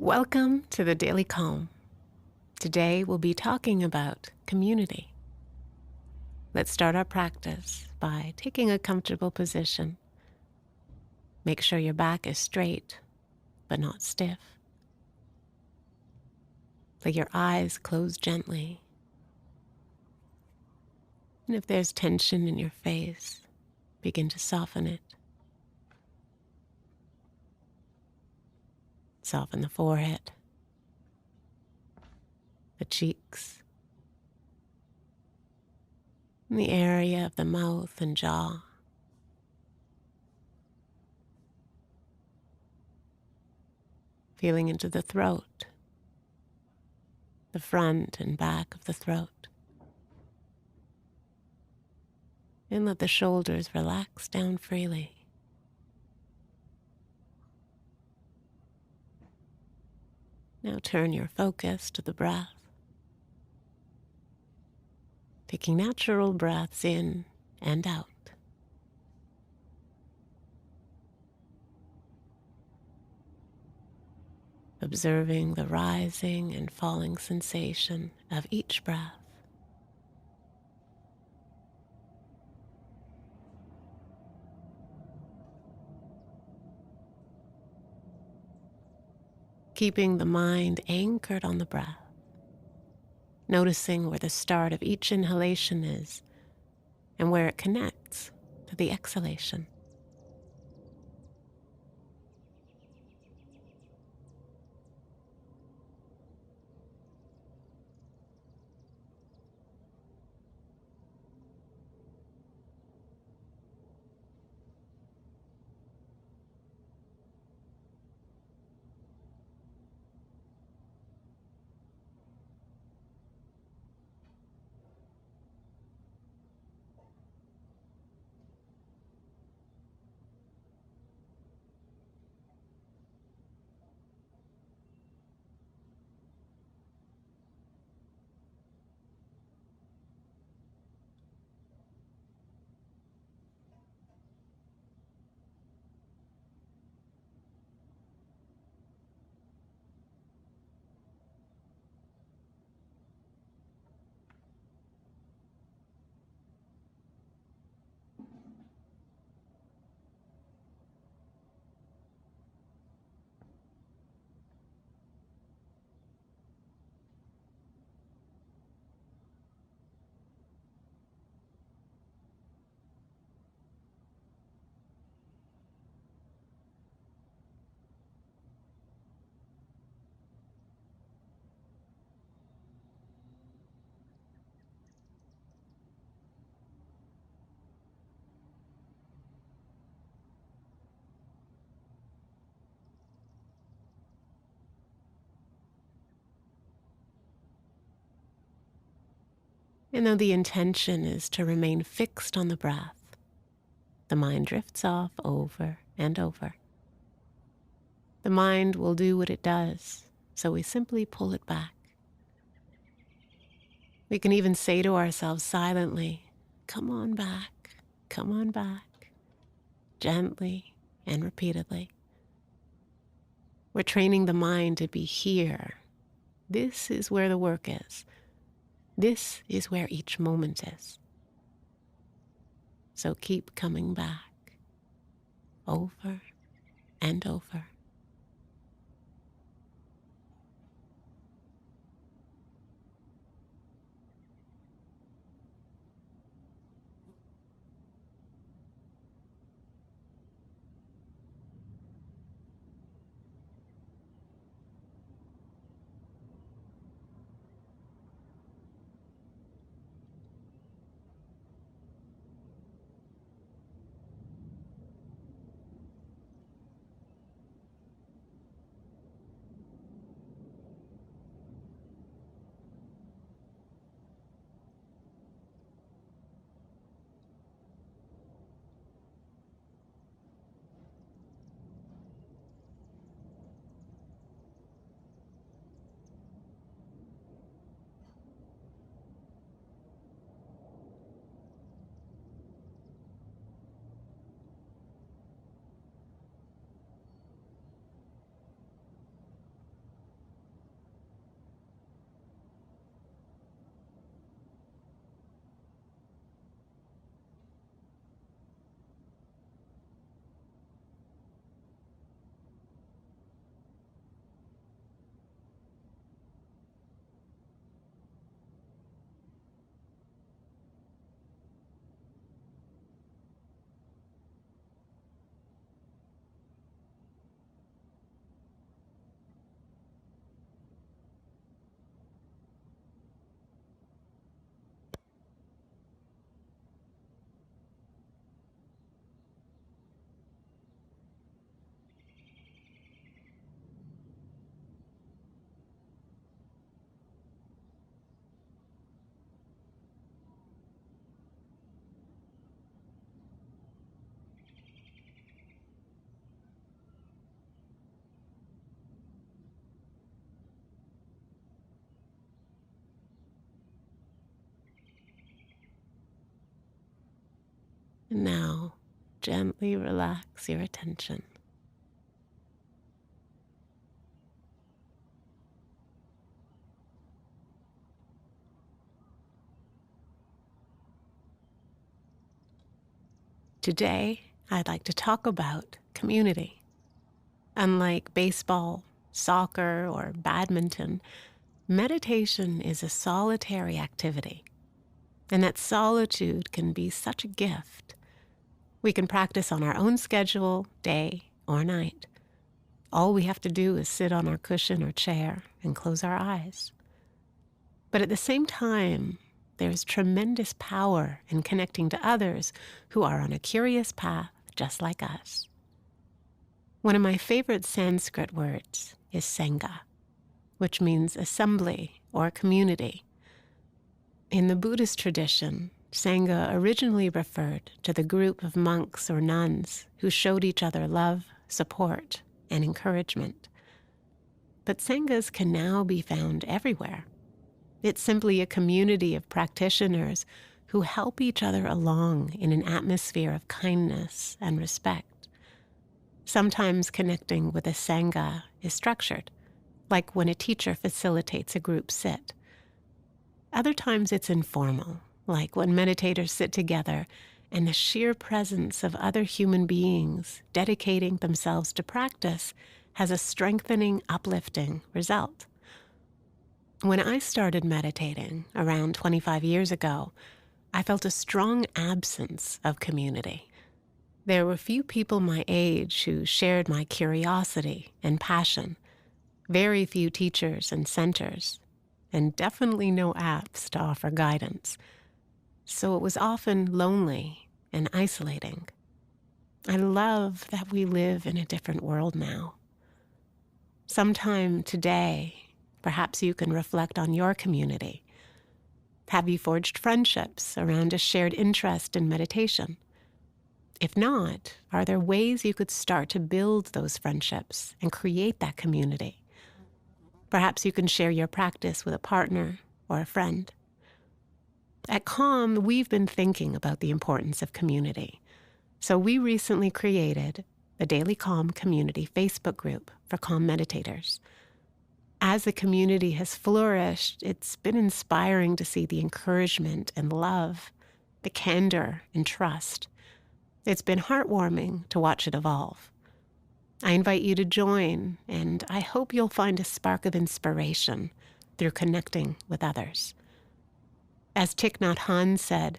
Welcome to the Daily Calm. Today we'll be talking about community. Let's start our practice by taking a comfortable position. Make sure your back is straight, but not stiff. Let your eyes close gently. And if there's tension in your face, begin to soften it. Soften the forehead, the cheeks, and the area of the mouth and jaw. Feeling into the throat, the front and back of the throat. And let the shoulders relax down freely. Now turn your focus to the breath, taking natural breaths in and out. Observing the rising and falling sensation of each breath. Keeping the mind anchored on the breath, noticing where the start of each inhalation is and where it connects to the exhalation. And though the intention is to remain fixed on the breath, the mind drifts off over and over. The mind will do what it does, so we simply pull it back. We can even say to ourselves silently, come on back, gently and repeatedly. We're training the mind to be here. This is where the work is. This is where each moment is. So keep coming back, over and over. And now, gently relax your attention. Today, I'd like to talk about community. Unlike baseball, soccer, or badminton, meditation is a solitary activity, and that solitude can be such a gift. We can practice on our own schedule, day or night. All we have to do is sit on our cushion or chair and close our eyes. But at the same time, there's tremendous power in connecting to others who are on a curious path just like us. One of my favorite Sanskrit words is Sangha, which means assembly or community. In the Buddhist tradition, Sangha originally referred to the group of monks or nuns who showed each other love, support, and encouragement. But Sanghas can now be found everywhere. It's simply a community of practitioners who help each other along in an atmosphere of kindness and respect. Sometimes connecting with a Sangha is structured, like when a teacher facilitates a group sit. Other times it's informal, like when meditators sit together and the sheer presence of other human beings dedicating themselves to practice has a strengthening, uplifting result. When I started meditating around 25 years ago, I felt a strong absence of community. There were few people my age who shared my curiosity and passion, very few teachers and centers, and definitely no apps to offer guidance. So it was often lonely and isolating. I love that we live in a different world now. Sometime today, perhaps you can reflect on your community. Have you forged friendships around a shared interest in meditation? If not, are there ways you could start to build those friendships and create that community? Perhaps you can share your practice with a partner or a friend. At Calm, we've been thinking about the importance of community. So we recently created the Daily Calm Community Facebook group for Calm meditators. As the community has flourished, it's been inspiring to see the encouragement and love, the candor and trust. It's been heartwarming to watch it evolve. I invite you to join, and I hope you'll find a spark of inspiration through connecting with others. As Thich Nhat Hanh said,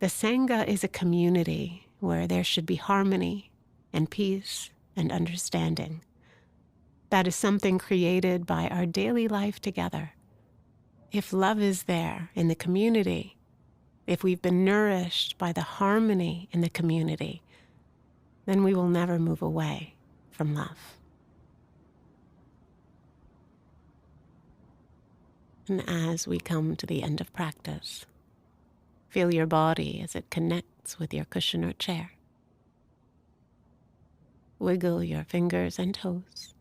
the Sangha is a community where there should be harmony and peace and understanding. That is something created by our daily life together. If love is there in the community, if we've been nourished by the harmony in the community, then we will never move away from love. And as we come to the end of practice, feel your body as it connects with your cushion or chair. Wiggle your fingers and toes.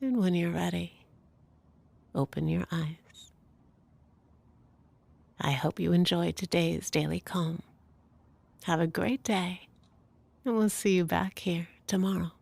And when you're ready, open your eyes. I hope you enjoyed today's Daily Calm. Have a great day, and we'll see you back here tomorrow.